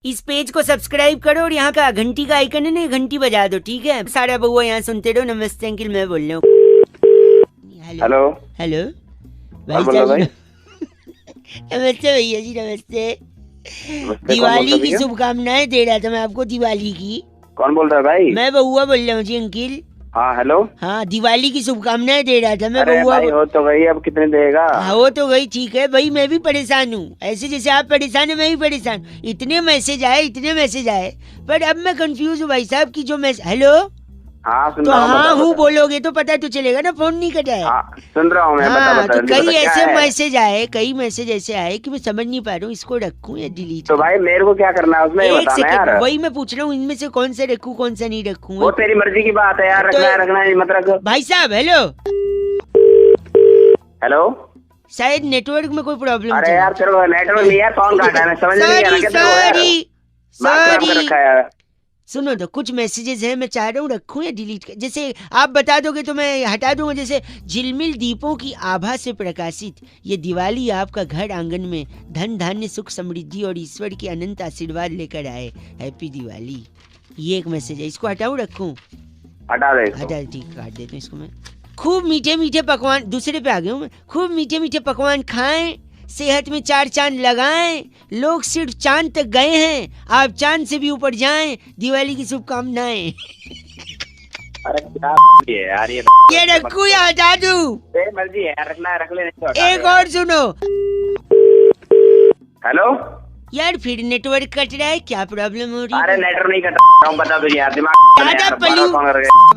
इस पेज को सब्सक्राइब करो और यहाँ का घंटी का आइकन है ना, घंटी बजा दो, ठीक है? सारा बउआ यहाँ सुनते रहो। नमस्ते अंकिल, मैं बोल रहा हूँ। हेलो हेलो भाई साहब। नमस्ते भैया जी, नमस्ते। दिवाली की शुभकामनाएं दे रहा था मैं आपको, दिवाली की। कौन बोल रहा है भाई? मैं बउआ बोल रहा हूँ जी अंकिल। हाँ हेलो। हाँ, दिवाली की शुभकामनाएं दे रहा था मैं। अरे बउआ भाई हो तो गई, अब कितने देगा? हाँ हो तो गई, ठीक है भाई। मैं भी परेशान हूँ, ऐसे जैसे आप परेशान है मैं भी परेशान। इतने मैसेज आए, पर अब मैं कंफ्यूज हूँ भाई साहब की जो मैसेज। हेलो। हाँ सुन तो रहा हूँ। हाँ हूँ बोलोगे तो पता तो चलेगा ना, फोन नहीं कटा है। हाँ सुन रहा हूँ मैं। हाँ, बता, तो कई ऐसे मैसेज मैसेज ऐसे आए कि मैं समझ नहीं पा रहा हूँ, इसको रखूँ या डिलीट। तो भाई मेरे को क्या करना है उसमें, एक बताना यार। सेकंड, वही मैं पूछ रहा हूँ, इनमें से कौन सा रखूँ कौन सा नहीं रखूँ। वो तेरी मर्जी की बात है यार, तो रखना है मत रख। भाई साहब हेलो। हेलो, शायद नेटवर्क में कोई प्रॉब्लम। अरे यार तेरे को नेटवर्क नहीं है, फोन काटा है, मैं समझ नहीं आ रहा सॉरी। सुनो तो कुछ मैसेजेस हैं, मैं चाह रहा हूँ रखूं या डिलीट कर। जैसे आप बता दोगे तो मैं हटा दूंगा। जैसे झिलमिल दीपों की आभा से प्रकाशित ये दिवाली आपका घर आंगन में धन धान्य सुख समृद्धि और ईश्वर के अनंत आशीर्वाद लेकर आए। हैप्पी दिवाली। ये एक मैसेज है, इसको हटाऊं रखूं? हटा दे। हटा, ठीक, काट देता हूँ इसको मैं। खूब मीठे मीठे पकवान, दूसरे पे आ गया हूँ मैं। खूब मीठे मीठे पकवान खाएं, सेहत में 4 चांद लगाएं। लोग सिर्फ चांद तक गए हैं, आप चांद से भी ऊपर जाएं। दिवाली की शुभकामनाएं। अरे क्या यार ये रखूं या हटा दूं? तेरी मर्जी है यार, रखना है रख ले। एक और सुनो। हेलो यार फिर नेटवर्क कट रहा है, क्या प्रॉब्लम हो रही है? अरे नेटवर्क नहीं कट रहा हूँ, बता तुझे यार, दिमाग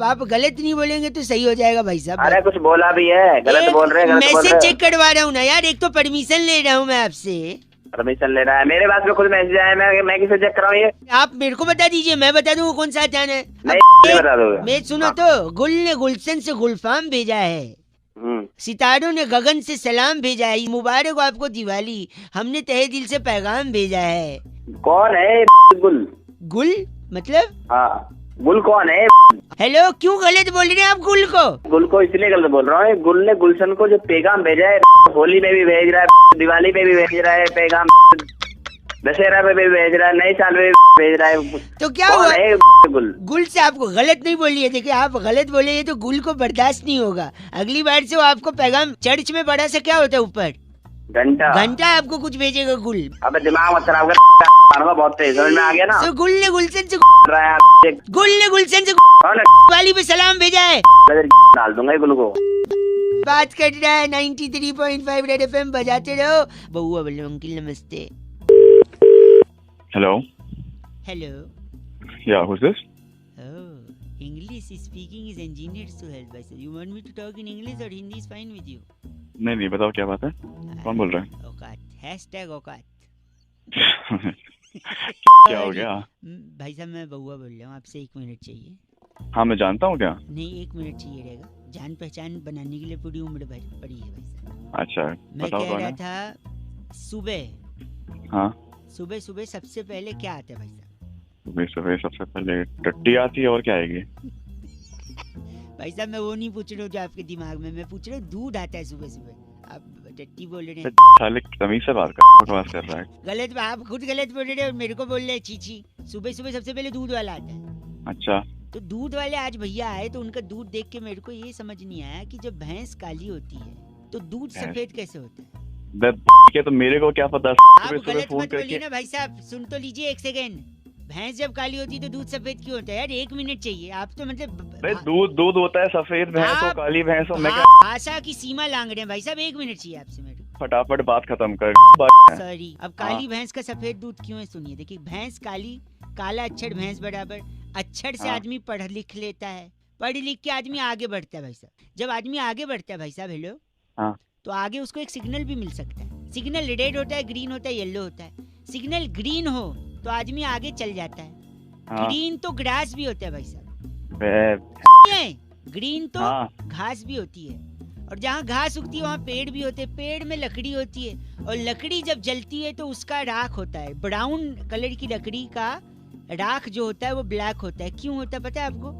आप गलत नहीं बोलेंगे तो सही हो जाएगा भाई साहब। अरे कुछ बोला भी है, गलत बोल रहे हैं। मैसेज चेक करवा रहा हूँ ना यार, एक तो परमिशन ले रहा हूँ मैं आपसे। परमिशन ले रहा है? मेरे पास में खुद मैसेज आया, मैं किसे चेक कराऊँ? ये आप मेरे को बता दीजिए, मैं बता दूँ कौन सा हटाना है। नहीं बता दोगे? मैं सुनो तो, गुल ने गुलशन से गुलफाम भेजा है, सितारों ने गगन से सलाम भेजा है। मुबारक हो आपको दिवाली, हमने तहे दिल से पैगाम भेजा है। कौन है गुल? गुल मतलब? हाँ, गुल कौन है? हेलो, क्यों गलत बोल रहे हैं आप गुल को? गुल को इसलिए गलत बोल रहा हूँ, गुल ने गुलशन को जो पैगाम भेजा है, होली में भी भेज रहा है, दिवाली में भी भेज रहा है पैगाम, दशहरा में भी भेज रहा है, नए साल में भी भेज रहा है। तो क्या हुआ? गुल गुल से आपको गलत नहीं बोलिए। देखिए आप गलत बोले तो गुल को बर्दाश्त नहीं होगा। अगली बार से वो आपको पैगाम, चर्च में बड़ा सा क्या होता है ऊपर, घंटा आपको कुछ भेजेगा गुल। अबे दिमाग मत खराब कर, बहुत तेज समझ में आ गया ना। तो गुल ने गुलशन से कौन वाली पे सलाम भेजा है। डाल दूंगा गुल को। बात कर रहा है 93.5 रेड एफएम, बजाते रहो। बउआ बोलो अंकिल नमस्ते। Hello. Hello. Yeah, who's this? Oh, English speaking is engineered to help us. You want me to talk in English or Hindi is fine with you? नहीं बताओ क्या बात है, कौन बोल रहा है? औकात, #औकात। क्या हो गया? भाई साहब मैं बउआ बोल रहा हूँ, आपसे 1 मिनट चाहिए। हाँ मैं जानता हूँ क्या? नहीं 1 मिनट चाहिए रहेगा, जान पहचान बनाने के लिए पूरी उम्र भर पड़ी है भाई साहब। अच्छा मैं कह रहा था सुबह, हाँ सुबह सबसे पहले क्या आता है भाई साहब? सुबह सबसे पहले टट्टी आती है, और क्या आएगी? भाई साहब मैं वो नहीं पूछ रहा हूँ जो आपके दिमाग में, मैं पूछ रहा हूँ दूध आता है सुबह। आप टट्टी बोल रहे हैं। साले तमीज से बात कर रहा है। गलत, आप खुद गलत बोल रहे हैं और मेरे को बोल रहे हैं चीची। सुबह सबसे पहले दूध वाला आता है। अच्छा, तो दूध वाले आज भैया आए तो उनका दूध देख के मेरे को ये समझ नहीं आया कि जब भैंस काली होती है तो दूध सफेद कैसे होता है? तो मेरे को क्या पता? आप गलत मत बोलिए ना भाई साहब, सुन तो लीजिए 1 सेकेंड। भैंस जब काली होती है तो दूध सफेद क्यों होता है यार? 1 मिनट चाहिए। आप तो मतलब दूध होता है सफेद भैंस हो काली भैंस हो, मैं क्या भाषा की सीमा लांग रहे हैं भाई साहब। 1 मिनट चाहिए आपसे मेरे को। फटाफट बात खत्म कर। सॉरी, अब काली भैंस का सफेद दूध क्यों है सुनिए। देखिए भैंस काली, काला अक्षर भैंस बराबर। अक्षर से आदमी पढ़ लिख लेता है, पढ़ लिख के आदमी आगे बढ़ता है भाई साहब। जब आदमी आगे बढ़ता है भाई साहब, हेलो, तो आगे उसको एक सिग्नल भी मिल सकता है। सिग्नल रेड होता है, ग्रीन होता है, येलो होता है। सिग्नल ग्रीन हो तो आदमी आगे चल जाता है। ग्रीन तो ग्रास भी होता है भाई साहब। ग्रीन तो घास भी होती है, और जहाँ घास उगती है वहाँ पेड़ भी होते हैं। पेड़ में लकड़ी होती है, और लकड़ी जब जलती है तो उसका राख होता है। ब्राउन कलर की लकड़ी का राख जो होता है वो ब्लैक होता है। क्यों होता है पता है आपको?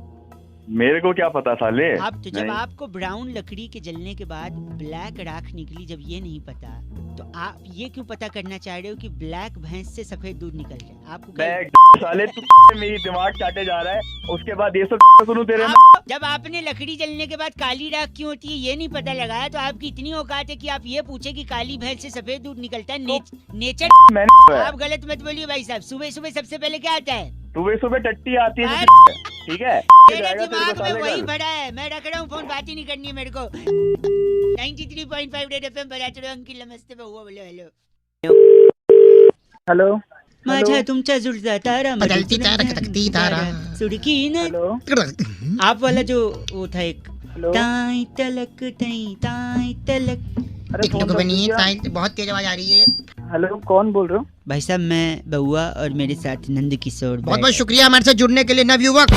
मेरे को क्या पता साले। आप तो जब नहीं। आपको ब्राउन लकड़ी के जलने के बाद ब्लैक राख निकली, जब ये नहीं पता तो आप ये क्यों पता करना चाह रहे हो कि ब्लैक भैंस से सफेद दूध निकल रहा है? आपको साले तू मेरी दिमाग चाटे जा रहा है, उसके बाद ये सब सुनूं तेरे में। जब आपने लकड़ी जलने के बाद काली राख क्यों होती है ये नहीं पता लगाया, तो आपकी इतनी औकात है कि आप ये पूछे कि काली भैंस से सफेद दूध निकलता है। नेचर मैंने आप गलत मत बोलिए भाई साहब। सुबह सुबह सबसे पहले क्या आता है? सुबह सुबह टट्टी आती है, ठीक है। मेरे दिमाग में वही भरा है, मैं रख रहा हूँ फोन, बात ही नहीं करनी है मेरे को। 93.5 रेड एफएम बजाते रहो। अंकिल नमस्ते, बहुआ बोलो हेलो। हेलो माझा तुमचा जुळता तारा बदलती तारा खटकती तारा सुड़की न। हेलो आप वाला जो वो था एक हेलो। ताई तलक ताई तलक। अरे इतने को बनी है, बहुत तेज आवाज आ रही है। हेलो, कौन बोल रहे हो? भाई साहब मैं बहुआ और मेरे साथ नंद किशोर। बहुत बहुत शुक्रिया हमारे साथ जुड़ने के लिए नवयुवक।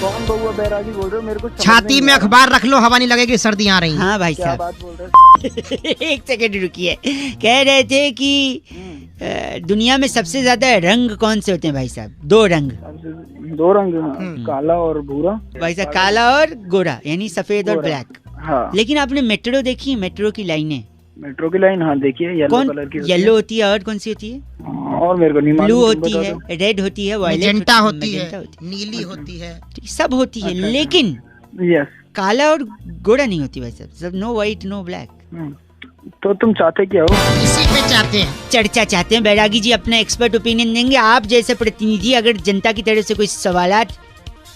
कौन बहुआ बैरागी बोल रहे हो? मेरे को समझ छाती नहीं में आ रहा। अखबार रख लो, हवा नहीं लगेगी, सर्दी आ रही है। हाँ भाई क्या साहब बात बोल रहे हो? एक सेकंड रुकिए। कह रहे थे कि दुनिया में सबसे ज्यादा रंग कौन से होते हैं भाई साहब? दो रंग। दो रंग, काला और भूरा। भाई साहब काला और गोरा, यानी सफेद और गोरा। ब्लैक। हाँ, लेकिन आपने मेट्रो देखी है? मेट्रो की लाइनें मेट्रो की लाइन, हाँ देखिए, येलो कौन कलर की होती येलो होती है और कौन सी होती है? है। और मेरे को नहीं मालूम, ब्लू तुम होती बता है, दो। रेड होती है, वायलेट मैजेंटा होती है, मैजेंटा नीली होती है। है, सब होती है। अच्छा, लेकिन यस। काला और गोरा नहीं होती भाई साहब। सब नो व्हाइट नो ब्लैक। तो तुम चाहते क्या हो? इसी पे चाहते हैं। चर्चा चाहते हैं। बैरागी जी अपना एक्सपर्ट ओपिनियन देंगे। आप जैसे प्रतिनिधि अगर जनता की तरफ से कोई सवालात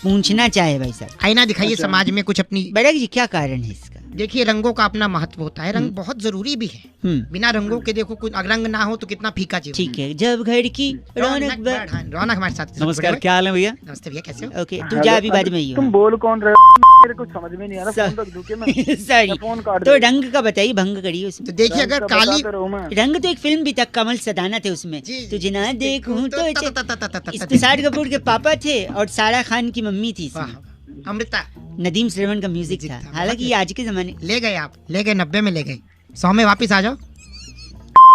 पूछना चाहे भाई साहब। आईना दिखाइए अच्छा। समाज में कुछ अपनी। बैरागी जी क्या कारण है इसका? देखिए रंगों का अपना महत्व होता है, रंग बहुत जरूरी भी है। बिना रंगों के देखो कुछ रंग ना हो तो कितना फीका जीवन। ठीक है, जब घर की रौनक रौनक हमारे साथ। नमस्कार, क्या हाल है भैया? नमस्ते भैया, कैसे हो? ओके, तू जा अभी बाद में ही तुम बोल कौन रहे हो? मेरे को समझ में नहीं आ रहा। सर- फोन रख दूं क्या मैं? सॉरी। फोन काट तो दे। रंग का बताइए, भंग करिए तो उसमें। देखिए अगर काली रंग तो एक फिल्म भी था, कमल सदाना थे उसमें। जी। तुझे ना देखूं तो तो इस तुषार कपूर के पापा थे और सारा खान की मम्मी थी इसमें। अमृता नदीम श्रवण का म्यूजिक था। हालांकि ये आज के जमाने। ले गए, आप ले गए, 90 में ले गए, 100 में वापस आ जाओ।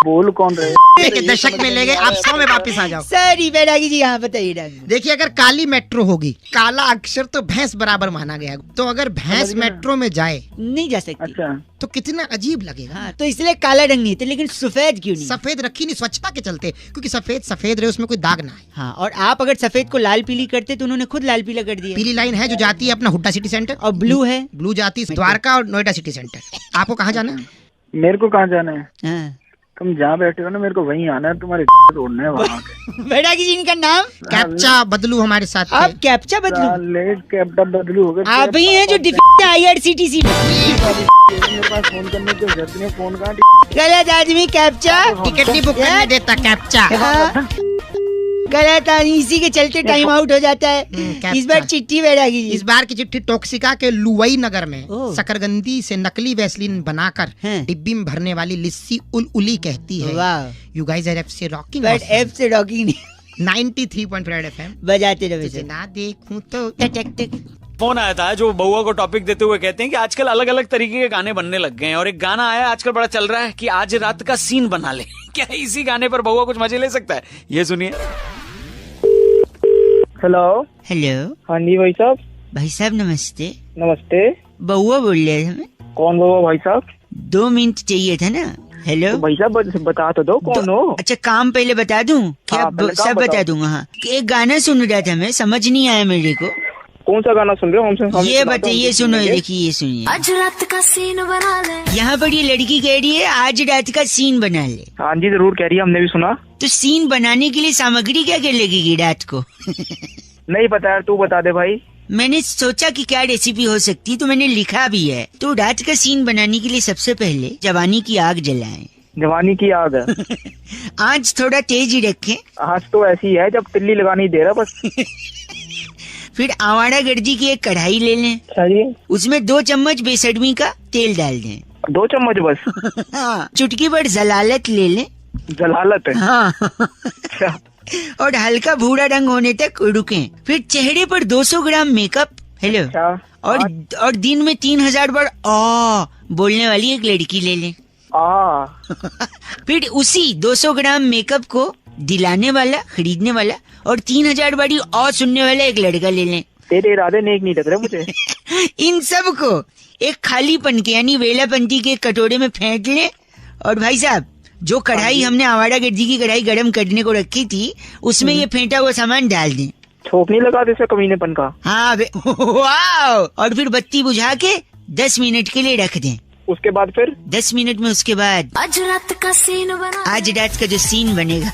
बोल कौन रहे? के दशक में ले गए, आप 100 में वापस आ जाओ। सॉरी बैरागी जी, यहाँ बताइए रंग। देखिए अगर काली मेट्रो होगी, काला अक्षर तो भैंस बराबर माना गया, तो अगर भैंस मेट्रो में जाए नहीं जा सकती। अच्छा, तो कितना अजीब लगेगा। हाँ, तो इसलिए काला रंग नहीं थे, लेकिन सफेद क्यों नहीं? सफेद रखी नहीं, स्वच्छता के चलते, क्योंकि सफेद सफेद रहे, उसमें कोई दाग ना आए। हाँ, और आप अगर सफेद को लाल पीली करते तो उन्होंने खुद लाल पीला कर दिया। पीली लाइन है जो जाती है अपना हुड्डा सिटी सेंटर, और ब्लू है? ब्लू जाती है द्वारका और नोएडा सिटी सेंटर। आपको कहाँ जाना है? मेरे को कहाँ जाना है? हाँ। तुम जहाँ बैठे हो ना, मेरे को वहीं आना है। तुम्हारे तोड़ना है वहाँ के। बैरागी जी इनका नाम? कैप्चा बदलू हमारे साथ थे। आप कैप्चा बदलू? साले कैप्टन बदलू हो गए। आप ही हैं जो डिफेक्ट IRCTC में। मेरे पास फोन करने की जरूरत नहीं है। फोन कहाँ? गलत आदमी कैप्चा। टिकट नहीं बुक करने देता कैप्चा। हाँ। गलत आदमी, इसी के चलते टाइम आउट हो जाता है। कैप्चा। इस बार चिट्ठी बैरागी जी। इस बार की चिट्ठी टॉक्सिका के लुवई नगर में ओह। शकरगंदी से नकली वैसलीन बनाकर हैं। डिब्बी में भरने वाली लिस्सी उली कहती है। वाह, you guys are FC rocking but F से रॉकिंग नहीं। 93.5 FM। बजाते रहो तुझे सर। ना देखूं तो टक टक टक। फोन आया था जो बउआ को टॉपिक देते हुए कहते हैं कि आजकल अलग अलग तरीके के गाने बनने लग गए हैं, और एक गाना आया आजकल बड़ा चल रहा है कि आज रात का सीन बना ले। क्या इसी गाने पर बउआ कुछ मजे ले सकता है? ये सुनिए। हेलो। हेलो हाँ जी भाई साहब। भाई साहब नमस्ते। नमस्ते। बउआ बोल रहे थे हमें। कौन बोल भाई साहब? 2 मिनट चाहिए था ना। हेलो तो भाई साहब बता तो दो कौन हो। अच्छा, काम पहले बता दूं क्या? हाँ, पहले काम सब बता बताओ। दूंगा। हाँ, एक गाना सुन रहा था मैं, समझ नहीं आया मेरे को। कौन सा गाना सुन रहे हो? हमसे ये बताइए, सुनो, देखिए ये सुनिए। आज रात का सीन बना ले। यहाँ पर ये लड़की कह रही है आज रात का सीन बना ले। हाँ जी जरूर कह रही है, हमने भी सुना। तो सीन बनाने के लिए सामग्री क्या क्या लगेगी रात को? नहीं पता यार, तू बता दे भाई। मैंने सोचा कि क्या रेसिपी हो सकती, तो मैंने लिखा भी है। तो रात का सीन बनाने के लिए सबसे पहले जवानी की आग जलाएं। जवानी की आग है। आँच थोड़ा तेज ही रखें। आज तो ऐसी है जब तिल्ली लगानी दे रहा बस। फिर आवारा गर्जी की एक कढ़ाई ले लें, अच्छा जी। उसमें 2 चम्मच बेसडमी का तेल डाल दें। 2 चम्मच बस? हाँ, चुटकी भर जलालत ले लें। जलालत है? हाँ। अच्छा। और हल्का भूरा रंग होने तक रुकें। फिर चेहरे पर 200 ग्राम मेकअप। हेलो। अच्छा। और दिन में 3000 बार आ बोलने वाली एक लड़की ले लें। फिर उसी 200 ग्राम मेकअप को दिलाने वाला, खरीदने वाला और 3000 बारी और सुनने वाला एक लड़का ले लें। तेरे इरादे नेक नहीं लग रहे मुझे। इन सब को एक खालीपन के यानी वेलापंती के कटोरे में फेंक ले और भाई साहब जो कढ़ाई हमने आवारा गिद्दी की कढ़ाई गरम करने को रखी थी उसमें ये फेंटा हुआ सामान डाल दें। छोक नहीं लगा दे कमीनेपन का। हाँ वाह। और फिर बत्ती बुझा के 10 मिनट के लिए रख दें। उसके बाद फिर 10 मिनट में उसके बाद आज रात का सीन बना आज रात का जो सीन बनेगा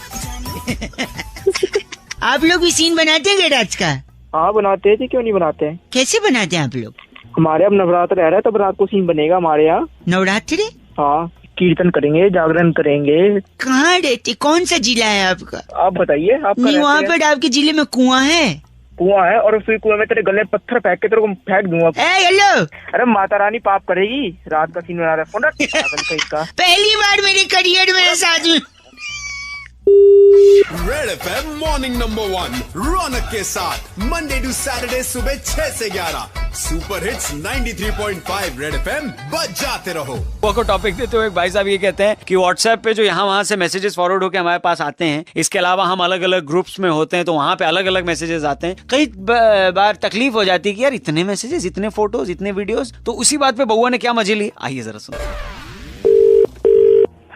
आप लोग भी सीन बनाते हैं रात का? हाँ बनाते हैं, क्यों नहीं बनाते हैं। कैसे बनाते हैं आप लोग? हमारे अब नवरात्र रह रहा है, तब रात को सीन बनेगा हमारे यहाँ। नवरात्रि? हाँ, कीर्तन करेंगे, जागरण करेंगे। कहाँ रहते, कौन सा जिला है आपका? आप बताइए। आपका नहीं, वहाँ पर आपके जिले में कुआं है? कुआं है, और फिर कुआं में तेरे गले पत्थर फेंक के तेरे को फेंक दूंगा। हेलो, अरे माता रानी पाप करेगी, रात का सीन बना रहा है। फोन रख। पहली बार मेरे करियर में ऐसा आदमी। रेड एफएम मॉर्निंग नंबर 1 रौनक के साथ मंडे टू सैटरडे सुबह 6 से 11 सुपर हिट्स 93.5 रेड एफएम बजाते रहो। को टॉपिक देते हुए भाई साहब ये कहते हैं कि व्हाट्सएप पे जो यहाँ वहाँ से मैसेजेस फॉरवर्ड होकर हमारे पास आते हैं, इसके अलावा हम अलग अलग ग्रुप्स में होते हैं तो वहाँ पे अलग अलग मैसेजेस आते हैं। कई बार तकलीफ हो जाती है कि यार इतने मैसेजेस, इतने फोटोज, इतने वीडियोस। तो उसी बात पे बउआ ने क्या मजे ली, आइए जरा सुनो।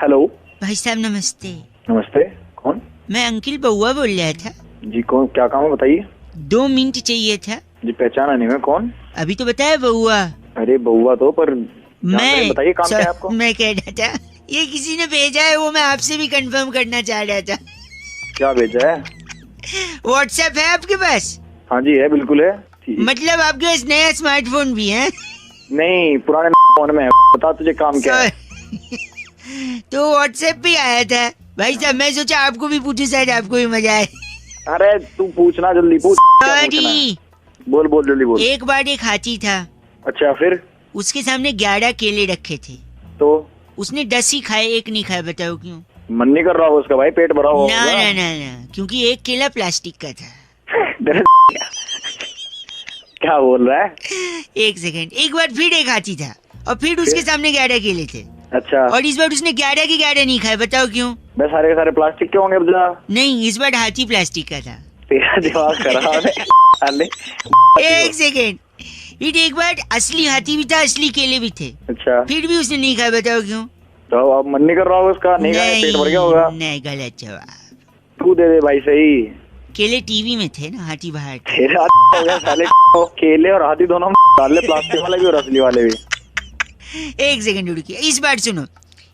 हेलो भाई साहब नमस्ते। नमस्ते, कौन? मैं अंकिल बउआ बोल रहा था जी। कौन, क्या काम है बताइए। 2 मिनट चाहिए था जी। पहचाना नहीं मैं, कौन? अभी तो बताया बउआ। अरे बउआ तो, पर मैं बताइए काम क्या है आपको। मैं कह रहा था ये किसी ने भेजा है, वो मैं आपसे भी कंफर्म करना चाह रहा था। क्या भेजा है? व्हाट्सएप है आपके पास? हाँ जी है, बिल्कुल है। मतलब आपके पास नया स्मार्टफोन भी है? नहीं, पुराने फोन में है। बता तुझे काम क्या है। तो व्हाट्सएप पे आया था भाई साहब, मैं सोचा आपको भी पूछूं, शायद आपको भी मजा आए। अरे तू पूछना, जल्दी पूछ। सॉरी, बोल बोल जल्दी बोल। एक बार एक हाथी था। अच्छा, फिर? उसके सामने 11 केले रखे थे, तो उसने 10 ही खाए, एक नहीं खाया। बताओ क्यों? मन नहीं कर रहा होगा उसका भाई, पेट भरा होगा। ना ना ना ना, क्योंकि एक केला प्लास्टिक का था। क्या बोल रहा है? एक सेकंड, एक बार फिर एक हाथी था और फिर उसके सामने 11 केले थे। अच्छा, और इस बार उसने 11 के 11 नहीं खाए। बताओ क्यों? बस सारे के सारे प्लास्टिक के होंगे। नहीं, इस बार हाथी प्लास्टिक का था। तेरा दिमाग खराब है। एक सेकेंड, एक बार असली हाथी भी था, असली केले भी थे। अच्छा, फिर भी उसने नहीं खाया। बताओ क्यों? तो अब मन नहीं कर रहा होगा उसका, नहीं खाया, पेट भर गया होगा। नहीं, गलत जवाब। तू दे दे भाई सही। केले टीवी में थे ना, हाथी बाहर थे। तेरा हो गया साले। केले और हाथी दोनों डाल ले, प्लास्टिक वाले भी और असली वाले भी। एक सेकंड रुकिए, इस बार सुनो।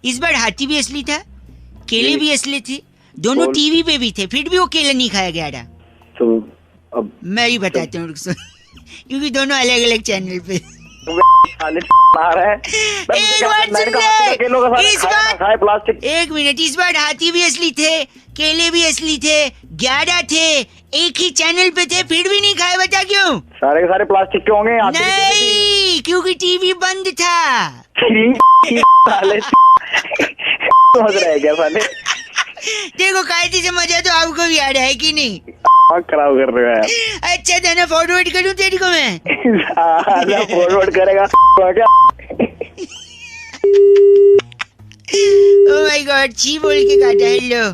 इस बार हाथी भी असली था, केले भी असली थे, दोनों टीवी पे भी थे, फिर भी वो केले नहीं खाया गया। तो अब मैं ही बताता हूँ, क्योंकि दोनों अलग अलग चैनल पे। एक मिनट, इस बार हाथी भी असली थे, केले भी असली थे, 11 थे, एक ही चैनल पे थे, फिर भी नहीं खाए। बता क्यों? सारे के सारे प्लास्टिक के होंगे। नहीं, क्योंकि टीवी बंद था। साले समझ रहे क्या साले? देखो कायदे से मजा तो आपको भी आ रहा है कि नहीं? खराब कर रहे हो यार। अच्छा था ना, फॉरवर्ड करूं तेरे को मैं? फॉरवर्ड करेगा क्या? ओह माय गॉड, छी बोल के काटा। हेलो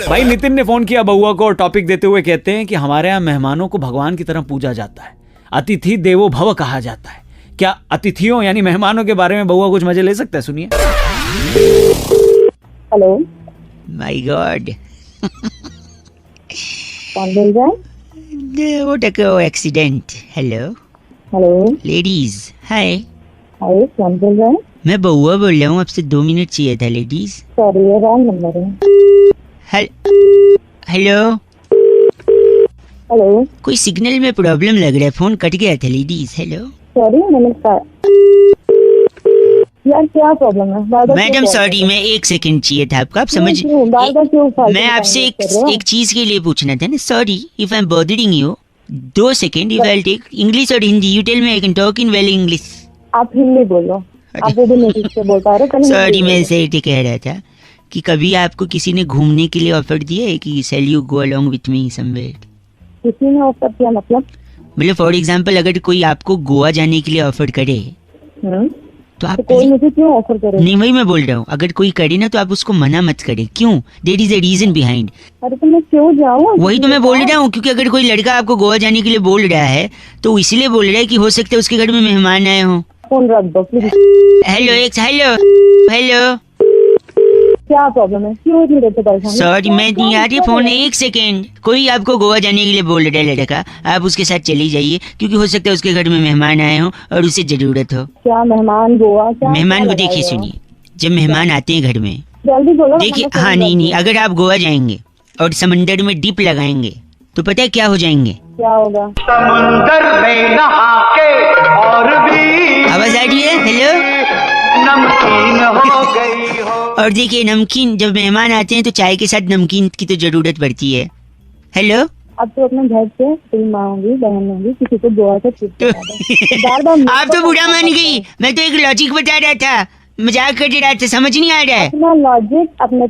भाई, नितिन ने फोन किया बउआ को और टॉपिक देते हुए कहते हैं कि हमारे यहाँ मेहमानों को भगवान की तरह पूजा जाता है, अतिथि देवो भव कहा जाता है। क्या अतिथियों यानी मेहमानों के बारे में बउआ कुछ मजे ले सकता है? सुनिए। हेलो, माय गॉड, कौन बोल रहा है? What a accident. Hello hello, ladies, hi. Hi, कौन बोल रहा है? मैं बउआ बोल रहा हूँ, आपसे 2 मिनट चाहिए था लेडीज। सॉरी, ये रॉन्ग नंबर है। हेलो हेलो, कोई सिग्नल में प्रॉब्लम लग रहा है, फोन कट गया था लेडीज। हेलो सॉरी, नमस्कार यार, क्या प्रॉब्लम है? मैडम सॉरी, मैं 1 सेकंड चाहिए था आपका, आप समझ। मैं आपसे एक चीज के लिए पूछना था ना। Sorry if I am bothering you, 2 second. If I take English और Hindi, you tell me, I can talk in well English. आप हिंदी बोलो, आप वो भी नहीं से बोल पा रहे। सॉरी, मैं ऐसे ही कह रहा था कि कभी आपको किसी ने घूमने के लिए ऑफर दिया है कि shall you go along with me somewhere? किसी ने ऑफर किया मतलब? फॉर एग्जांपल, अगर कोई आपको गोवा जाने के लिए ऑफर करे तो आप कोई मुझे क्यों ऑफर करे? नहीं, वही मैं बोल रहा हूँ, अगर कोई करे ना तो आप उसको मना मत करें। क्यों? There is a reason behind. अरे तो मैं क्यों जाऊँ? वही तो मैं बोल रहा हूँ, क्योंकि अगर कोई लड़का आपको गोवा जाने के लिए बोल रहा है तो इसलिए बोल रहा है कि हो सकता है उसके घर में मेहमान आए हों। फोन रख दो प्लीज। हेलो हेलो, क्या प्रॉब्लम है? क्यों इतनी देर से परेशान? सॉरी मैं नहीं आ रही फोन, एक सेकेंड। कोई आपको गोवा जाने के लिए बोल रहा है लड़का, आप उसके साथ चली जाइए, क्योंकि हो सकता है उसके घर में मेहमान आए हों और उसे जरूरत हो। क्या मेहमान गोवा? क्या मेहमान को क्या देखिए, लगाए हो? सुनिए, जब मेहमान आते हैं घर में, जल्दी बोलो। देखिए, मैं फोन हाँ रख नहीं, दूँ। अगर आप गोवा जाएंगे और समंदर में डिप लगाएंगे तो पता है क्या हो जाएंगे? क्या होगा? समंदर में नहा के और भी आवाज आ रही है? हेलो, नमकीन हो गई हो। और देखिए नमकीन, जब मेहमान आते हैं तो चाय के साथ नमकीन की तो जरूरत पड़ती है। हेलो, अब तो अपने घर से कोई माँ होंगी, बहन होंगी, किसी को गोवा से ट्रिप पे जाना है। आप तो बुरा मान गई, मैं तो एक लॉजिक बता रहा था, मजाक कर रहा था, समझ नहीं आ रहा है? अपना लॉजिक अपने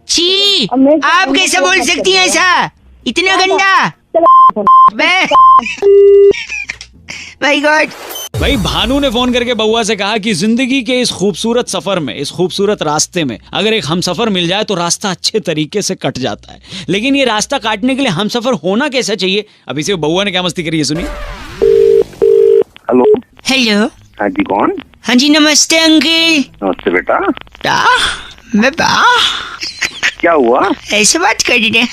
छी, अब मैं- आप कैसे बोल सकती हैं ऐसा? इतना गंदा? मैं माय गॉड। भाई भानु ने फोन करके बउआ से कहा कि जिंदगी के इस खूबसूरत सफर में, इस खूबसूरत रास्ते में अगर एक हमसफर मिल जाए तो रास्ता अच्छे तरीके से कट जाता है, लेकिन ये रास्ता काटने के लिए हमसफर होना कैसा चाहिए? अभी से बउआ ने क्या मस्ती करी है, सुनिए। हेलो। हेलो, हाँ जी, कौन? हाँ जी, नमस्ते अंकल। नमस्ते बेटा। मैं क्या हुआ? ऐसे बात कर रहे हैं?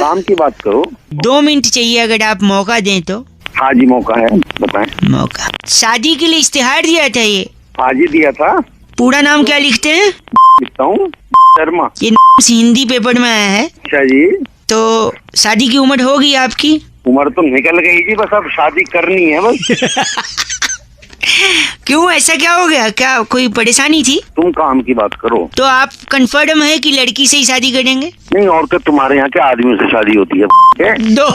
काम की बात करो। 2 मिनट चाहिए अगर आप मौका दें तो। हाँ जी, मौका है, बताएं। मौका, शादी के लिए इश्तिहार दिया था ये। आज ही दिया था। पूरा नाम क्या लिखते हैं? लिखता हूँ शर्मा। ये हिंदी पेपर में आया है। अच्छा जी। तो शादी की उम्र होगी आपकी? उम्र तो निकल गई जी, बस अब शादी करनी है बस। क्यों, ऐसा क्या हो गया? क्या कोई परेशानी थी? तुम काम की बात करो। तो आप कंफर्म है कि लड़की से ही शादी करेंगे? नहीं, और तो तुम्हारे यहाँ के आदमियों से शादी होती है? दो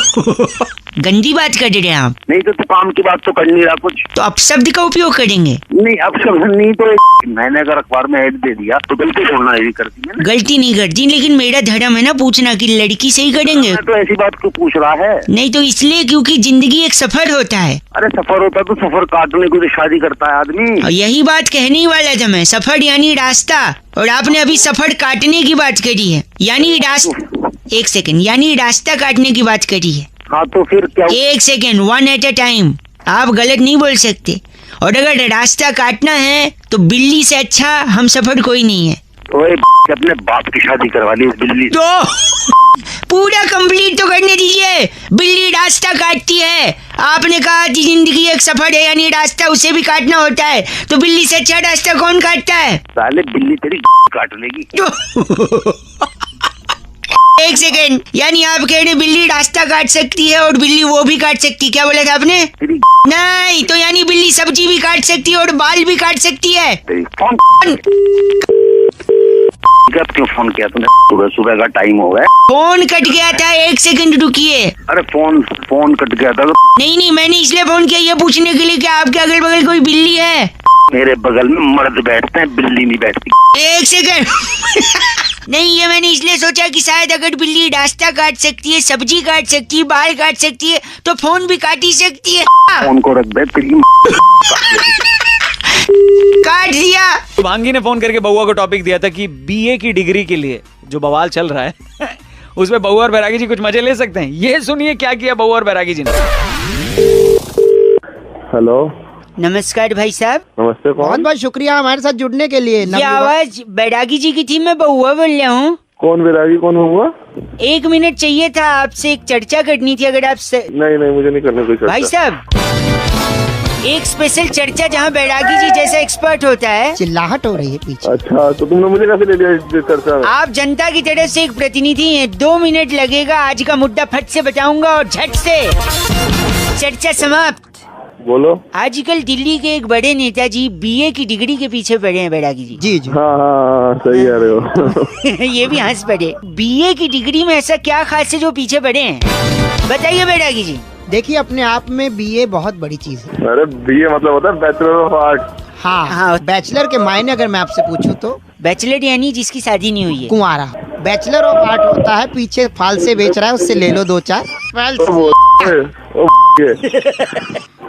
गंदी बात कर रहे हैं आप। नहीं तो काम की बात तो कर नहीं रहा कुछ। तो अपशब्द का उपयोग करेंगे? नहीं, अपशब्द नहीं तो मैंने अगर अखबार में ऐड दे दिया तो गलती थोड़ा ही करती है ना। गलती नहीं करती, लेकिन मेरा धर्म है ना पूछना कि लड़की से ही करेंगे। मैं तो ऐसी बात क्यों पूछ रहा है? नहीं तो इसलिए क्योंकि जिंदगी एक सफर होता है। अरे सफर होता तो सफर काटने को तो शादी करता है आदमी। और यही बात कहने ही वाला था मैं, सफर यानी रास्ता, और आपने अभी सफर काटने की बात करी है, यानी रास्ता। एक सेकंड, यानी रास्ता काटने की बात करी है। हाँ तो फिर क्या? एक सेकंड, 1 at a टाइम, आप गलत नहीं बोल सकते। और अगर रास्ता काटना है तो बिल्ली से अच्छा हम सफर कोई नहीं है। ओए अपने बाप की शादी करवा ली इस बिल्ली से। तो पूरा कंप्लीट तो करने दीजिए। बिल्ली रास्ता काटती है, आपने कहा कि जिंदगी एक सफर है यानी रास्ता उसे भी काटना होता है, तो बिल्ली से अच्छा रास्ता कौन काटता है? साले बिल्ली तेरी काट लेगी। एक सेकेंड, यानी आप कह रहे बिल्ली रास्ता काट सकती है और बिल्ली वो भी काट सकती है, क्या बोला था आपने? नहीं, तो यानी बिल्ली सब्जी भी काट सकती है और बाल भी काट सकती है। कब क्यों फोन किया तूने? सुबह सुबह का टाइम हो गया। फोन कट गया था, 1 सेकंड रुकिए। अरे फोन कट गया था। नहीं, मैंने इसलिए फोन किया ये पूछने के लिए कि आपके अगल बगल कोई बिल्ली है? मेरे बगल में मर्द बैठते हैं, बिल्ली नहीं बैठती। 1 सेकंड नहीं, ये मैंने इसलिए सोचा कि शायद अगर बिल्ली रास्ता काट सकती है, सब्जी काट सकती है, बाल काट सकती है, तो फोन भी काट ही सकती है। फोन को रख दे, तेरी काट दिया। भांगी ने फोन करके बउआ को टॉपिक दिया था कि बीए की डिग्री के लिए जो बवाल चल रहा है उसमें बउआ और बैरागी जी कुछ मजे ले सकते हैं। ये सुनिए क्या किया बउआ और बैरागी जी ने। हेलो, नमस्कार भाई साहब। नमस्ते। बहुत बहुत शुक्रिया हमारे साथ जुड़ने के लिए। ये आवाज बैरागी जी की थी, मैं बउआ बोल रहा हूँ। कौन बैरागी, कौन हुआ? 1 मिनट चाहिए था, आपसे एक चर्चा करनी थी अगर आप नहीं, मुझे नहीं करने कोई चर्चा। भाई साहब, एक स्पेशल चर्चा जहाँ बैरागी जी जैसा एक्सपर्ट होता है। चिल्लाहट हो रही है पीछे। अच्छा, तो तुमने मुझे कैसे ले लिया इस चर्चा में? आप जनता की तरफ से एक प्रतिनिधि हैं, 2 मिनट लगेगा, आज का मुद्दा फट से बताऊंगा और झट से चर्चा समाप्त। बोलो। आजकल दिल्ली के एक बड़े नेताजी बीए की डिग्री के पीछे पड़े हैं बैरागी जी। जी। हाँ, सही कह रहे हो। ये भी हंस पड़े। बीए की डिग्री में ऐसा क्या खास है जो पीछे पड़े हैं, बताइए बैरागी जी। देखिए, अपने आप में बीए बहुत बड़ी चीज है। अरे बीए मतलब होता है बैचलर ऑफ आर्ट। हाँ, बैचलर के मायने अगर मैं आपसे पूछूं तो बैचलर यानी जिसकी शादी नहीं हुई है, कुंवारा। बैचलर ऑफ आर्ट होता है पीछे फाल से बेच रहा है, उससे ले लो 2-4।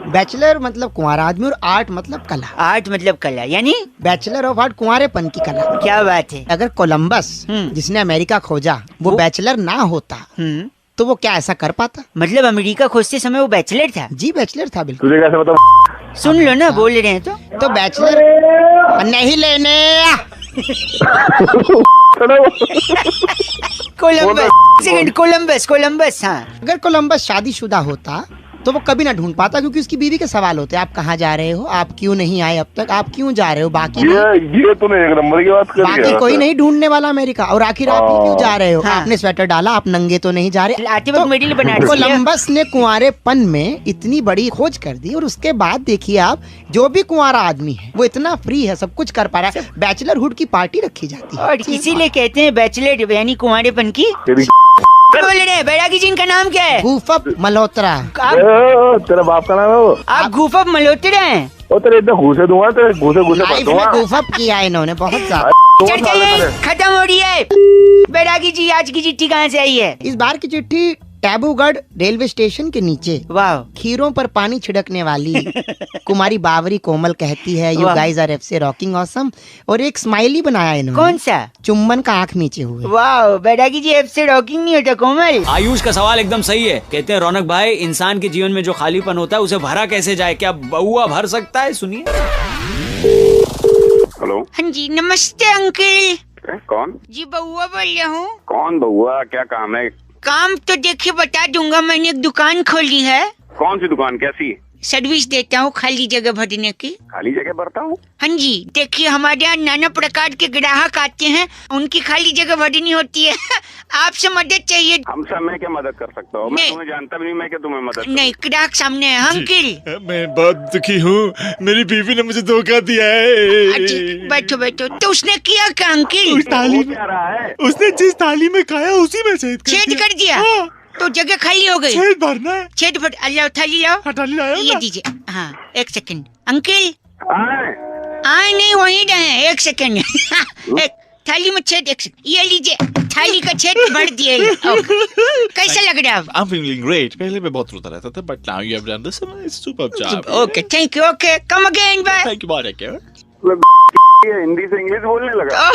बैचलर मतलब कुंवारा आदमी और आर्ट मतलब कला। आर्ट मतलब कला, यानी बैचलर ऑफ आर्ट कुंवारेपन की कला। क्या बात है। अगर कोलंबस जिसने अमेरिका खोजा वो बैचलर ना होता तो वो क्या ऐसा कर पाता? मतलब अमेरिका खोजते समय वो बैचलर था? जी बैचलर था बिल्कुल। तुझे कैसे पता? सुन लो ना, बोल रहे हैं तो बैचलर नहीं लेने। कोलंबस हाँ। अगर कोलंबस शादीशुदा होता तो वो कभी ना ढूंढ पाता, क्योंकि उसकी बीवी के सवाल होते हैं, आप कहाँ जा रहे हो, आप क्यों नहीं आए अब तक, आप क्यों जा रहे हो, बाकी ये तूने एक नंबर की बात कर दी। बाकी कोई नहीं ढूंढने वाला अमेरिका। और आखिर आप ही क्यों जा रहे हो? हाँ। आपने स्वेटर डाला, आप नंगे तो नहीं जा रहे। आते वक्त मिडिल बना दिया। कोलंबस ने कुंवारेपन में इतनी बड़ी खोज कर दी और उसके बाद देखिए आप, जो भी कुंवारा आदमी है वो इतना फ्री है, सब कुछ कर पा रहा है। बैचलरहुड की पार्टी रखी जाती है और इसीलिए कहते हैं बैचलर यानी कुंवारेपन की। बोल रहे हैं बैरागी जी, इनका नाम क्या है? गूफअप मल्होत्रा। तेरा बाप का नाम है वो? आप गूफअप मल्होत्रा हैं? ओ तेरे इतने घूसे दूंगा, तेरे घूसे लाइफ में गूफअप किया है इन्होंने बहुत ज्यादा। खत्म हो रही है। बैरागी जी, आज की चिट्ठी कहाँ से आई है? इस बार की चिट्ठी टैबूगढ़ रेलवे स्टेशन के नीचे वाह खीरों पर पानी छिड़कने वाली कुमारी बावरी कोमल कहती है, you guys are FC rocking awesome. और एक स्माइली बनाया इन्होंने। कौन सा? चुम्बन का आंख नीचे हुए। वाह बैरागी जी, एफसी रॉकिंग नहीं होता कोमल। आयुष का सवाल एकदम सही है। कहते हैं रौनक भाई, इंसान के जीवन में जो खालीपन होता है उसे भरा कैसे जाए, क्या बउआ भर सकता है? सुनिए। हेलो। हाँ जी नमस्ते अंकल। कौन? जी बउआ बोल रहा हूँ। कौन बउआ, क्या काम है? काम तो देखिए बता दूंगा, मैंने एक दुकान खोली है। कौन सी दुकान, कैसी? सर्विस देता हूँ खाली जगह भरने की। खाली जगह भरता हूँ? हाँ जी, देखिए हमारे यहाँ नाना प्रकार के ग्राहक आते हैं, उनकी खाली जगह भरनी होती है। आपसे मदद चाहिए। हम सब मैं क्या मदद कर सकता हूँ? मैं तुम्हें जानता भी नहीं, मैं क्या तुम्हें मदद नहीं, ग्राहक सामने है अंकल। मैं बहुत दुखी हूँ, मेरी बीवी ने मुझे धोखा दिया है। बैठो बैठो। तो उसने किया क्या अंकल? उसने जिस थाली में खाया उसी में छेद कर दिया। तो जगह खाली हो गई। छेद भरना है। छेद भर, अल्लाह थाली लाओ। थाली लाओ ये दीजिए। हाँ एक सेकंड अंकल। आए नहीं वहीं रहे, एक सेकंड। एक थाली में छेद, एक सेकंड ये लीजिए, थाली का छेद भर दिए। कैसा लग रहा है? I'm feeling great. पहले मैं बहुत रोता रहता था, but now you have done this. It's superb job. Okay, thank you. Okay, come again, bye. Thank you, bye. Take care. Hindi से इंग्लिश बोलने लगा।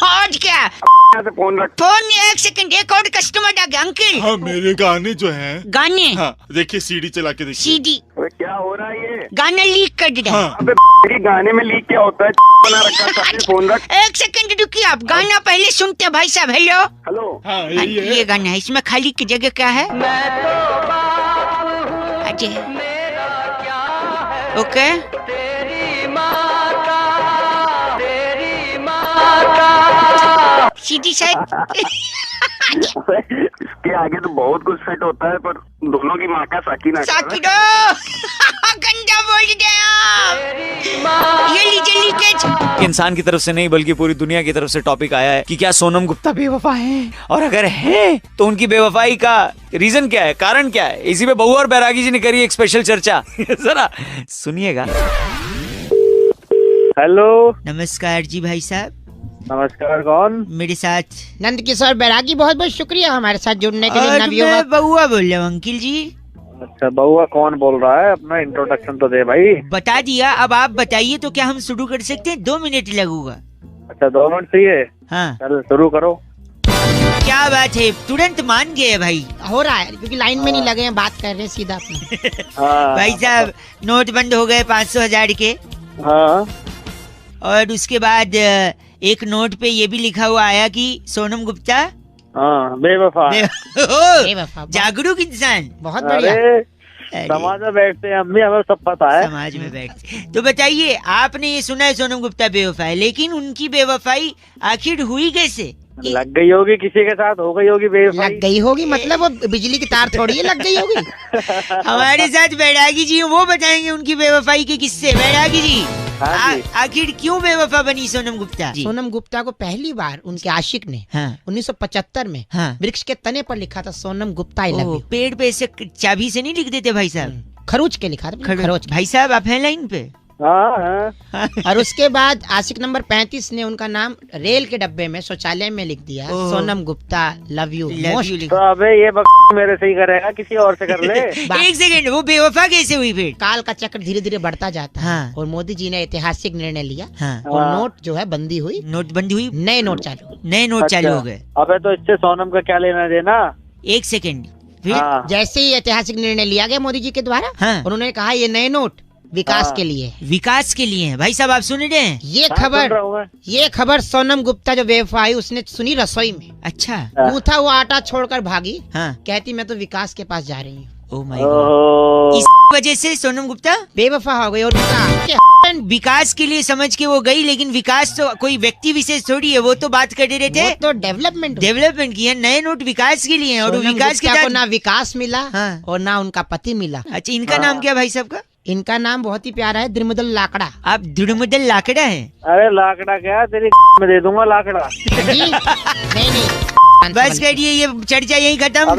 और क्या? से फोन रख। फोन एक सेकंड, एक और कस्टमर आ गया अंकल। हाँ मेरे गाने जो हैं। गाने? हाँ देखिए सीडी चला के देखिए। सीडी? क्या हो रहा है ये? गाना लीक कर दे रहा है। हाँ। गाने में लीक क्या होता है? बना रखा है, फोन रख। एक सेकंड रुकिए, आप गाना पहले सुनते हैं भाई साहब। Hello hello. हाँ यही है। ये गाना है, इसमें खाली की जगह क्या है? अजय ओके। सीधी साइड। इसके आगे तो बहुत कुछ सेट होता है, पर दोनों की माँ का साकिना। गंदा बोल गया। ये लीजिए लीकेज। इंसान की तरफ से नहीं बल्कि पूरी दुनिया की तरफ से टॉपिक आया है कि क्या सोनम गुप्ता बेवफा है, और अगर है तो उनकी बेवफाई का रीजन क्या है, कारण क्या है। इसी पे बउआ और बैरागी जी ने करी एक स्पेशल चर्चा। जरा सुनिएगा। हेलो। नमस्कार जी भाई साहब। नमस्कार, कौन? मेरे साथ नंद किशोर बैरागी, बहुत बहुत शुक्रिया हमारे साथ जुड़ने के लिए। नवियों मैं बउआ बोल रहा हूँ अंकिल जी। अच्छा बउआ कौन बोल रहा है? अपना इंट्रोडक्शन तो दे भाई। बता दिया, अब आप बताइए तो क्या हम शुरू कर सकते हैं? 2 मिनट लगूंगा। अच्छा 2 मिनट चाहिए? हाँ चल शुरू करो। क्या बात है, तुरंत मान गए भाई। हो रहा है क्योंकि लाइन में नहीं लगे हैं, बात कर रहे हैं सीधा अपने। भाई साहब नोट बंद हो गए 500,000 के। हाँ। और उसके बाद एक नोट पे ये भी लिखा हुआ आया कि सोनम गुप्ता बेवफा। जागरूक इंसान। बहुत बढ़िया। समाज में बैठते हैं हम भी, हमें सब पता है। समाज में बैठते। तो बताइए, आपने ये सुना है सोनम गुप्ता बेवफा है, लेकिन उनकी बेवफाई आखिर हुई कैसे? लग गई होगी किसी के साथ, हो गई होगी बेवफाई। लग गई होगी मतलब वो बिजली की तार थोड़ी है, लग गई होगी। हमारे साथ बैरागी जी वो बताएंगे उनकी बेवफाई के किस्से। बैरागी जी आखिर क्यों बेवफा बनी सोनम गुप्ता? सोनम गुप्ता को पहली बार उनके आशिक ने 1975 में वृक्ष के तने पर लिखा था Sonam Gupta I love you. पेड़ पे ऐसे चाबी से नहीं लिख देते भाई साहब, खरोच के लिखा था। खरोच। भाई साहब आप हैं लाइन पे? हाँ। और उसके बाद आशिक नंबर 35 ने उनका नाम रेल के डब्बे में शौचालय में लिख दिया, Sonam Gupta love you most. तो अबे ये मेरे से ही करेगा, किसी और से कर ले। एक सेकंड, वो बेवफा कैसे हुई फिर? काल का चक्र धीरे धीरे बढ़ता जाता है। हाँ। और मोदी जी ने ऐतिहासिक निर्णय लिया। हाँ। और नोट जो है बंदी हुई, नोटबंदी हुई, नए नोट चालू, नए नोट चालू हो गए। अबे तो इससे सोनम का क्या लेना देना? एक सेकंड, फिर हाँ। जैसे ही ऐतिहासिक निर्णय लिया गया मोदी जी के द्वारा, हाँ। उन्होंने कहा ये नए नोट विकास के लिए, विकास के लिए है। भाई साहब आप सुन रहे हैं? ये खबर सोनम गुप्ता जो बेवफा आई उसने सुनी रसोई में। अच्छा। गूंथा हुआ आटा छोड़कर भागी। हाँ। कहती मैं तो विकास के पास जा रही हूँ। ओह माय गॉड, इस वजह से सोनम गुप्ता बेवफा हो गई। और विकास के लिए समझ के वो गई, लेकिन विकास तो कोई व्यक्ति विशेष थोड़ी है, वो तो बात कर रहे थे, तो डेवलपमेंट की है। नए नोट विकास के लिए हैं और विकास के को ना विकास मिला। हाँ। और ना उनका पति मिला। अच्छा, इनका नाम क्या भाई साहब का? इनका नाम बहुत ही प्यारा है, द्रिमुदल लाकड़ा। आप द्रिमुदल लाकड़ा है? अरे लाकड़ा क्या, तेरी में दे दूंगा लाकड़ा। नहीं बस करिए, ये चर्चा यही खत्म।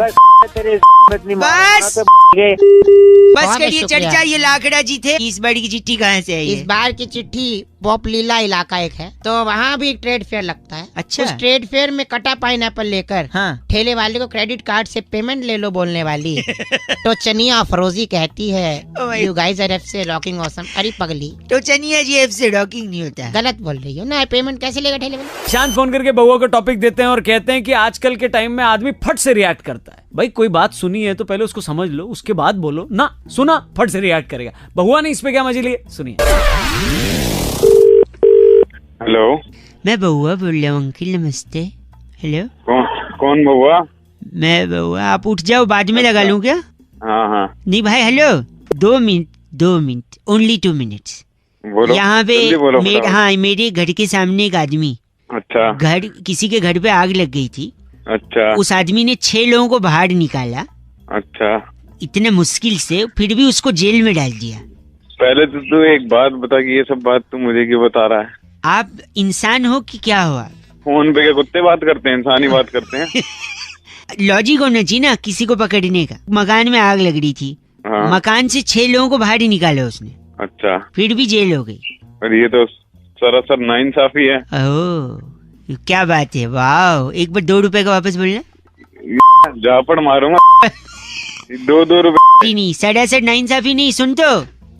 बस करिए चर्चा, ये लाकड़ा जी थे। इस बार की चिट्ठी कहाँ से आई है? इस बार की चिट्ठी पोपलीला इलाका एक है, तो वहाँ भी एक ट्रेड फेयर लगता है। अच्छा। उस ट्रेड फेयर में कटा पाइनएप्पल लेकर ठेले वाले को क्रेडिट कार्ड से पेमेंट ले लो बोलने वाली तो चनिया अफरोजी कहती है यू गाइस आर एफसे रॉकिंग ऑसम। अरे पगली, तो चनिया जी एफसे रॉकिंग नहीं होता। गलत बोल रही हो ना, पेमेंट कैसे लेगा ठेले वाले? शांत फोन करके बउआ को टॉपिक देते हैं और कहते हैं कि आजकल के टाइम में आदमी फट से रिएक्ट करता है। भाई कोई बात सुनी है तो पहले उसको समझ लो, उसके बाद बोलो ना। सुना फट से रिएक्ट करेगा। बहुआ ने इस पे क्या मजे लिए, सुनिए। हेलो, मैं बहुआ बोल रहा हूँ अंकिल, नमस्ते। हेलो, कौन बहुआ? मैं बहुआ, आप उठ जाओ, बाद में लगा लूँ क्या? हाँ। नहीं भाई, हेलो, 2 मिनट, ओनली 2 मिनट्स। यहाँ पे हाँ, मेरे घर के सामने एक आदमी, अच्छा, घर किसी के घर पे आग लग गई थी। अच्छा। उस आदमी ने 6 लोगों को बाहर निकाला। अच्छा। इतने मुश्किल से, फिर भी उसको जेल में डाल दिया। पहले तो तू एक बात बता कि ये सब बात तू मुझे क्यों बता रहा है? आप इंसान हो कि क्या हो? आप फोन पे क्या कुत्ते बात करते हैं, इंसान ही बात करते हैं? लॉजिक होना चाहिए ना किसी को पकड़ने का। मकान में आग लग रही थी। हाँ। मकान से 6 लोगों को बाहर ही निकाला उसने। अच्छा। फिर भी जेल हो गई। और ये तो सरासर नाइंसाफी है। ओह, क्या बात है, वाह। एक बार 2 रुपए का वापस बोलना। झापड़ मारूंगा। 2 रुपए नहीं, सरासर नाइंसाफी नहीं, सुन तो।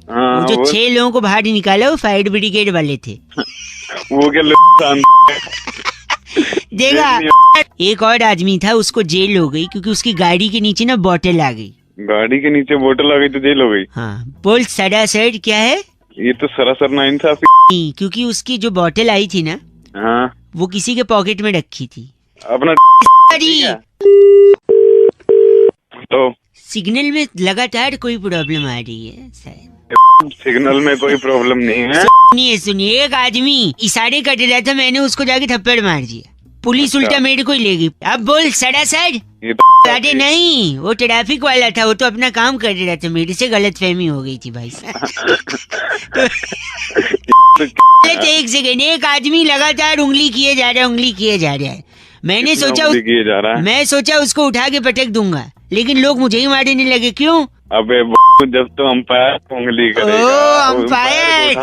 हाँ, वो जो 6 लोगों को बाहर निकाला वो फायर ब्रिगेड वाले थे। वो क्या देखा, एक और आदमी था, उसको जेल हो गई क्योंकि उसकी गाड़ी के नीचे ना बोतल आ गई। गाड़ी के नीचे बोतल आ गई तो जेल हो गई? हाँ, बोल सरासर क्या है? ये तो सरासर नाइंसाफी। क्योंकि उसकी जो बोतल आई थी ना, हाँ, वो किसी के पॉकेट में रखी थी। अपना तो सिग्नल में लगातार कोई प्रॉब्लम आ रही है शायद। सिग्नल में कोई प्रॉब्लम नहीं है। सुनिए, एक आदमी इशारे कर रहा था, मैंने उसको जाके थप्पड़ मार दिया। पुलिस उल्टा मेरे को ही ले गई। अब बोल सरासर। अरे नहीं, वो ट्रैफिक वाला था, वो तो अपना काम कर रहा था, मेरे से गलतफहमी हो गई थी भाई साहब। एक सेकंड, एक आदमी लगातार उंगली किए जा रहा है। मैंने सोचा उसको उठा के पटक दूंगा, लेकिन लोग मुझे ही मारने लगे। क्यों? अबे जब तो अंपायर उंगली करेगा। अंपायर,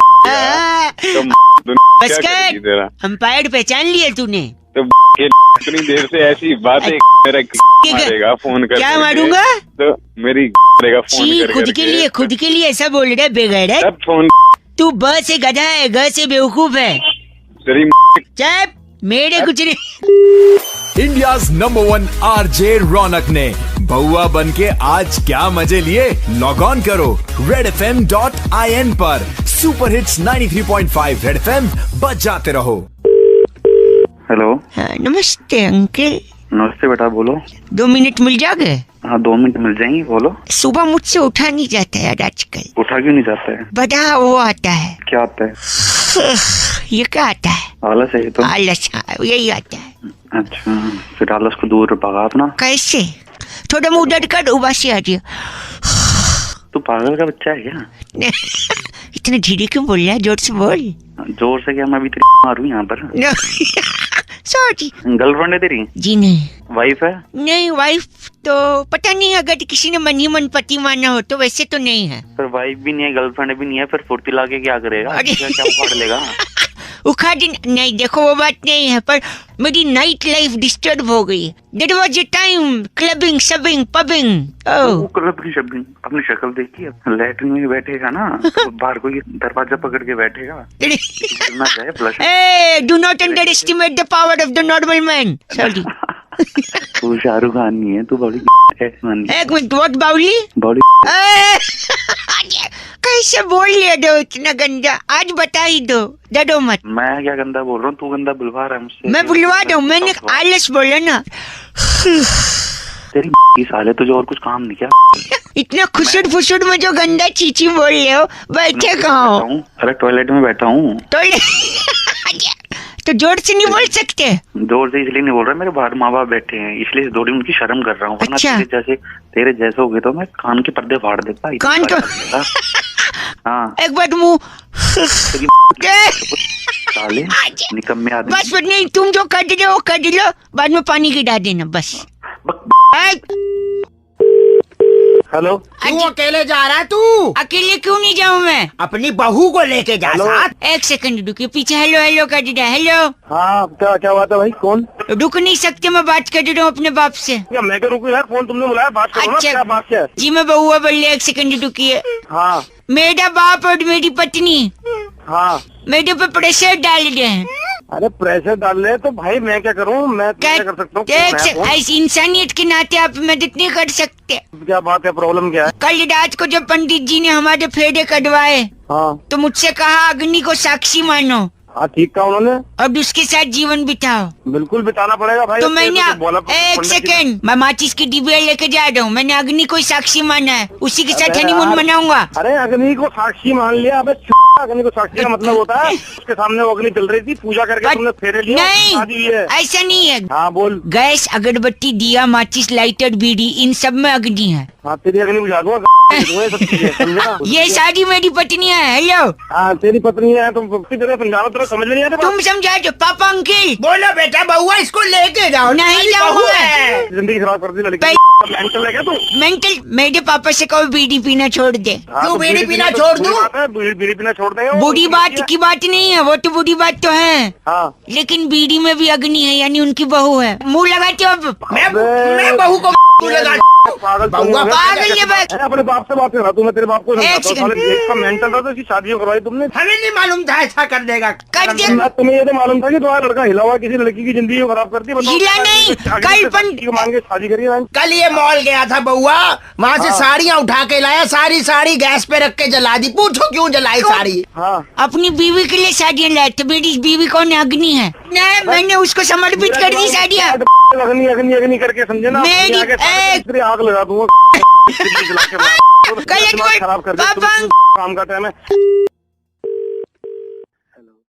बस कर, अंपायर पहचान लिया तूने? तो इतनी देर से ऐसी बातें मारेगा फोन कर। क्या मारूंगा? तो मेरी फोन खुद के लिए ऐसा बोल रहा है बेगैरत। फोन तू ब से गधा है, ग से बेवकूफ है। चुप, मेरे कुछ नहीं। इंडियाज नंबर 1 आरजे रौनक ने बउआ बन के आज क्या मजे लिए? लॉग ऑन करो redfm.in पर। सुपर हिट्स 93.5 रेड एफएम, बजाते रहो। हेलो। हाँ, नमस्ते अंकल। नमस्ते बेटा, बोलो। 2 मिनट मिल जाओगे? हाँ, 2 मिनट मिल जाएंगे, बोलो। सुबह मुझसे उठा नहीं जाता है आजकल। उठा क्यों नहीं जाता है? बड़ा वो आता है। क्या आता है? ये क्या आता है? आलस है ये तो। आलस, यही आता है। अच्छा, फिर आलस को दूर भगा अपना। कैसे? थोड़ा मुंह उधर कर, उबासी आ रही है। तू पागल का बच्चा है क्या? इतने धीरे क्यों बोल रहा है? जोर से बोल। जोर से क्या, मैं अभी तेरी मारूं यहाँ पर? सॉरी। गर्लफ्रेंड है तेरी? जी नहीं। वाइफ है? नहीं, वाइफ तो पता नहीं, अगर किसी ने मन ही मन पति माना हो तो, वैसे तो नहीं है। फिर वाइफ भी नहीं है, गर्लफ्रेंड भी नहीं है, फिर फुर्ती ला के क्या करेगा? क्या उखाड़ लेगा? उखाड़ नहीं, देखो वो बात नहीं है, पर मेरी नाइट लाइफ डिस्टर्ब हो गई। That was a time clubbing, शबिंग, पबिंग। क्लबिंग शबिंग अपनी शक्ल देखिए, लैट्रिन में बैठेगा ना तो बाहर कोई दरवाजा पकड़ के बैठेगा। ना जाए flush. Do not underestimate the power of the normal man. Sorry. तू शाहरुख खान नहीं है, तू बड़ी एक मिनट, व्हाट बाउली? बड़ी कैसे बोल लिया दो इतना गंदा? आज बता ही दो, डरो मत। मैं क्या गंदा बोल रहा हूँ, तू गंदा बुलवा रहा है मुझसे। मैं बुलवा दूँ? मैंने आलस बोला ना। तेरी साले तुझे और कुछ काम नहीं क्या? इतना खुशुर फुसुर में जो गंदा चीची बोल रहे हो, बैठे कहाँ हो? अरे टॉयलेट में बैठा हूँ। तो जोर से नहीं बोल सकते? जोर से इसलिए नहीं बोल रहा, मेरे बाहर माँ बाप बैठे हैं इसलिए थोड़ी उनकी शर्म कर रहा हूँ। अच्छा। तेरे जैसे हो गए तो मैं कान के पर्दे फाड़ देता। कान तो हाँ, एक बार मुँह साले निकम्मे आदमी। बस नहीं, तुम जो कर रहे हो कर लो, बाद में पानी गिरा देना बस। हेलो, तू अकेले जा रहा है? तू अकेले क्यों नहीं जाऊँ मैं? अपनी बहू को लेके जा साथ। एक सेकंड रुकिए, पीछे हेलो हेलो कर दिया। हेलो, हाँ क्या बात है भाई? कौन? रुक नहीं सकते, मैं बात कर रहा हूँ अपने बाप से। क्या मैं क्या रुकूं यार? फोन तुमने बुलाया, बात करो ना। क्या बात है? जी मैं बहुआ बोल रही, एक सेकंड रुकिए। हाँ मेरा बाप और मेरी पत्नी हाँ मेरे पे प्रेशर डाल रहे हैं। अरे प्रेशर डाल रहे तो भाई मैं क्या करूँ? मैं क्या कर सकता हूँ? ऐसी इंसानियत के नाते आप मदद नहीं कर सकते? क्या बात है? प्रॉब्लम क्या है? कल रात को जब पंडित जी ने हमारे फेरे कटवाए हाँ तो मुझसे कहा अग्नि को साक्षी मानो हाँ, ठीक कहा उन्होंने। अब उसके साथ जीवन बिताओ। बिल्कुल बिताना पड़ेगा भाई। तो मैंने एक सेकंड, मैं माचिस की डिबिया लेके जा रहा हूँ। मैंने अग्नि को साक्षी माना है, उसी के साथ हनीमून मनाऊंगा। अरे अग्नि को साक्षी मान लिया? अबे अग्नि को साक्षी का मतलब होता है उसके सामने वो अग्नि जल रही थी, पूजा करके तुमने फेरे लिए। नहीं ऐसा नहीं है। हाँ बोल। गैस, अगरबत्ती, दिया, माचिस, लाइटर, बीड़ी, इन सब में अग्नि है। हाँ तेरी अग्नि बुझा दूंगा। ये शादी मेरी पत्नी है। हेलो, हाँ तेरी पत्नी है, तुम समझाओ, तेरा समझ नहीं आता। तुम समझा दो। पापा अंकिल बोलो बेटा, बउआ इसको लेके जाओ। नहीं जाऊंगा, जिंदगी खराब कर दी लड़की। मेंटल है क्या तू? मेंटल? मेरे पापा से कहो बीड़ी पीना छोड़ दे। क्यों बीड़ी पीना छोड़ दूं? बीड़ी पीना छोड़ देंगे। बुरी बात की बात नहीं है, वो तो बुरी बात तो है। हाँ लेकिन बीड़ी में भी अग्नि है, यानी उनकी बहू है। मुँह लगाते हो अब? मैं बहू को लगा पागल है। अपने बाप से बात कर रहा तू। मैं तेरे बाप को मेंटल था तो इसकी शादी करवाई तुमने। हमें नहीं मालूम था ऐसा कर देगा। कर दे। तुम्हें ये तो मालूम था कि तुम्हारा लड़का हिला हुआ किसी लड़की की जिंदगी को खराब करती है। हिला नहीं, कल पंडित मांग के शादी करिए। कल ये मॉल गया था बउआ, वहाँ से साड़ियाँ उठा के लाया, सारी साड़ी गैस पे रख के जला दी। पूछो क्यों जलाई साड़ी? हाँ अपनी बीवी के लिए साड़ियाँ लाए थे। मेरी बीवी कौन है? अग्नि है। नहीं, मैंने उसको समर्पित कर दी साड़ियाँ। अग्नि अग्नि अग्नि करके समझे ना? मेरी आग लगा दूंगा। गलत खराब कर पापा काम का टाइम है।